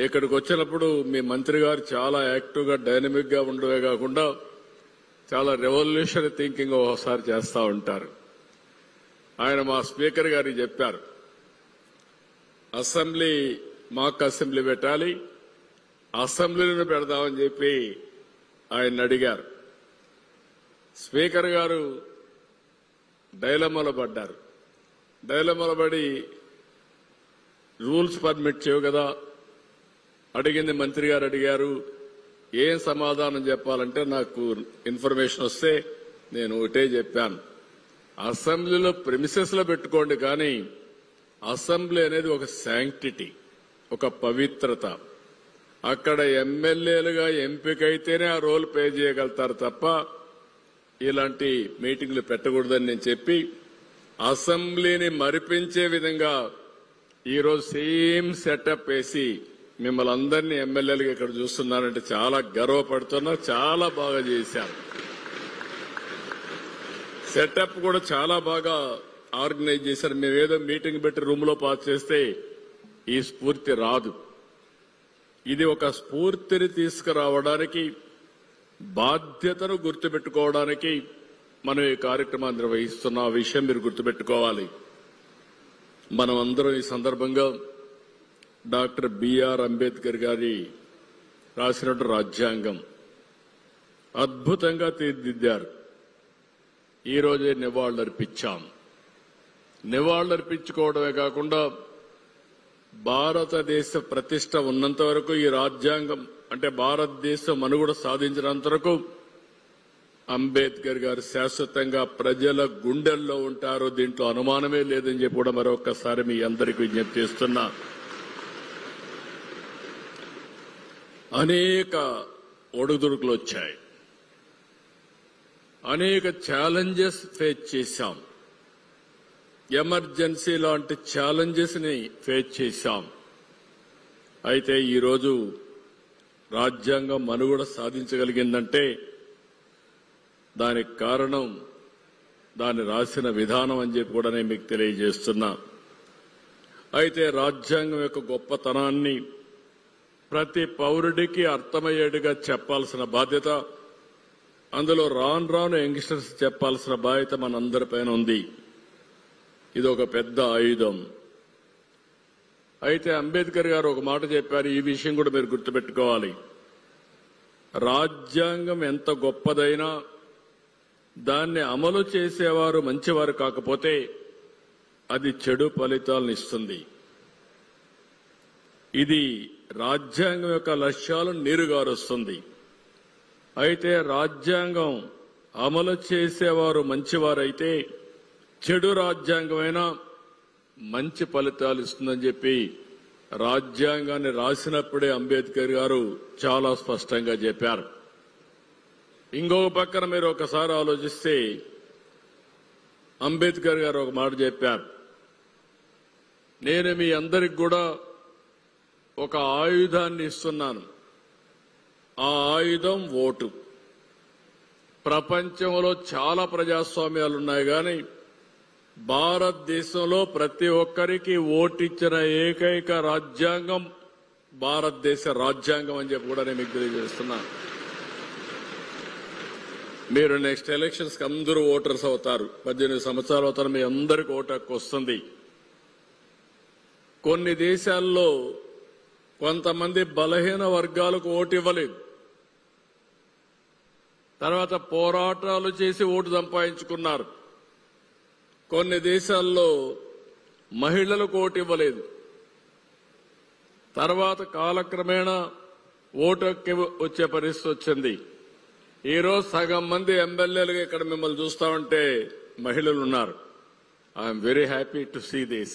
ఇక్కడికి వచ్చినప్పుడు మీ మంత్రి గారు చాలా యాక్టివ్ గా డైనమిక్ గా ఉండవే కాకుండా చాలా రెవల్యూషన్ థింకింగ్ ఒకసారి చేస్తూ ఉంటారు. ఆయన మా స్పీకర్ గారికి చెప్పారు, అసెంబ్లీ మాక్ అసెంబ్లీ పెట్టాలి, అసెంబ్లీని పెడదామని చెప్పి ఆయన అడిగారు. స్పీకర్ గారు డైలమాలో పడ్డారు. డైలమాలో పడి రూల్స్ పర్మిట్ చేయవు కదా, అడిగింది మంత్రి గారు అడిగారు, ఏం సమాధానం చెప్పాలంటే నాకు ఇన్ఫర్మేషన్ వస్తే నేను ఒకటే చెప్పాను, అసెంబ్లీలో ప్రెమిసెస్ లో పెట్టుకోండి, కానీ అసెంబ్లీ అనేది ఒక శాంక్టిటీ, ఒక పవిత్రత. అక్కడ ఎమ్మెల్యేలుగా ఎంపికైతేనే ఆ రోల్ ప్లే చేయగలుగుతారు తప్ప ఇలాంటి మీటింగ్లు పెట్టకూడదని నేను చెప్పి అసెంబ్లీని మరిపించే విధంగా ఈరోజు సేమ్ సెటప్ వేసి మిమ్మల్ని అందరినీ ఎమ్మెల్యేలుగా ఇక్కడ చూస్తున్నానంటే చాలా గర్వపడుతున్నా. చాలా బాగా చేశారు. సెటప్ కూడా చాలా బాగా ఆర్గనైజ్ చేశారు. మేమేదో మీటింగ్ పెట్టి రూమ్ లో పాస్ చేస్తే ఈ స్ఫూర్తి రాదు. ఇది ఒక స్ఫూర్తిని తీసుకురావడానికి, బాధ్యతను గుర్తుపెట్టుకోవడానికి మనం ఈ కార్యక్రమాన్ని నిర్వహిస్తున్న విషయం మీరు గుర్తుపెట్టుకోవాలి. మనం అందరం ఈ సందర్భంగా డాక్టర్ బిఆర్ అంబేద్కర్ గారి రాసినట్టు రాజ్యాంగం అద్భుతంగా తీర్చిదిద్దారు. ఈ రోజే నివాళులర్పించాం. నివాళులర్పించుకోవడమే కాకుండా భారతదేశ ప్రతిష్ట ఉన్నంత వరకు, ఈ రాజ్యాంగం అంటే భారతదేశం మనుగడ సాధించినంత వరకు అంబేద్కర్ గారు శాశ్వతంగా ప్రజల గుండెల్లో ఉంటారు. దీంట్లో అనుమానమే లేదని చెప్పి కూడా మరొకసారి మీ అందరికీ విజ్ఞప్తి చేస్తున్నా. అనేక ఒడుదుడుకులు వచ్చాయి, అనేక ఛాలెంజెస్ ఫేస్ చేశాం, ఎమర్జెన్సీ లాంటి ఛాలెంజెస్ ని ఫేస్ చేశాం. అయితే ఈరోజు రాజ్యాంగం మనుగడ సాధించగలిగిందంటే దానికి కారణం దాన్ని రాసిన విధానం అని చెప్పి కూడా నేను మీకు తెలియజేస్తున్నా. అయితే రాజ్యాంగం యొక్క గొప్పతనాన్ని ప్రతి పౌరుడికి అర్థమయ్యేట్టుగా చెప్పాల్సిన బాధ్యత, అందులో రాను రాను యంగ్స్టర్స్ చెప్పాల్సిన బాధ్యత మనందరిపైన ఉంది. ఇది ఒక పెద్ద ఆయుధం. అయితే అంబేద్కర్ గారు ఒక మాట చెప్పారు, ఈ విషయం కూడా మీరు గుర్తుపెట్టుకోవాలి. రాజ్యాంగం ఎంత గొప్పదైనా దాన్ని అమలు చేసేవారు మంచివారు కాకపోతే అది చెడు ఫలితాలను ఇస్తుంది. ఇది రాజ్యాంగం యొక్క లక్ష్యాలను నీరుగారుస్తుంది. అయితే రాజ్యాంగం అమలు చేసేవారు మంచివారైతే చెడు రాజ్యాంగమైనా మంచి ఫలితాలు ఇస్తుందని చెప్పి రాజ్యాంగాన్ని రాసినప్పుడే అంబేద్కర్ గారు చాలా స్పష్టంగా చెప్పారు. ఇంకొక పక్కన మీరు ఒకసారి ఆలోచిస్తే అంబేద్కర్ గారు ఒక మాట చెప్పారు, నేను మీ అందరికి కూడా ఒక ఆయుధాన్ని ఇస్తున్నాను, ఆ ఆయుధం ఓటు. ప్రపంచంలో చాలా ప్రజాస్వామ్యాలు ఉన్నాయి, కానీ భారతదేశంలో ప్రతి ఒక్కరికి ఓటిచ్చిన ఏకైక రాజ్యాంగం భారతదేశ రాజ్యాంగం అని చెప్పి కూడా నేను మీకు తెలియజేస్తున్నాను. మీరు నెక్స్ట్ ఎలక్షన్స్ కి అందరూ ఓటర్స్ అవుతారు. 18 సంవత్సరాల అవుతారు, మీ అందరికీ ఓటు హక్కు వస్తుంది. కొన్ని దేశాల్లో కొంతమంది బలహీన వర్గాలకు ఓటు ఇవ్వలేదు, తర్వాత పోరాటాలు చేసి ఓటు సంపాదించుకున్నారు. కొన్ని దేశాల్లో మహిళలకు ఓటు ఇవ్వలేదు, తర్వాత కాలక్రమేణా ఓటు హక్కు వచ్చే పరిస్థితి వచ్చింది. ఈరోజు సగం మంది ఎమ్మెల్యేలుగా ఇక్కడ మిమ్మల్ని చూస్తా ఉంటే మహిళలు ఉన్నారు. I'm very happy to see this.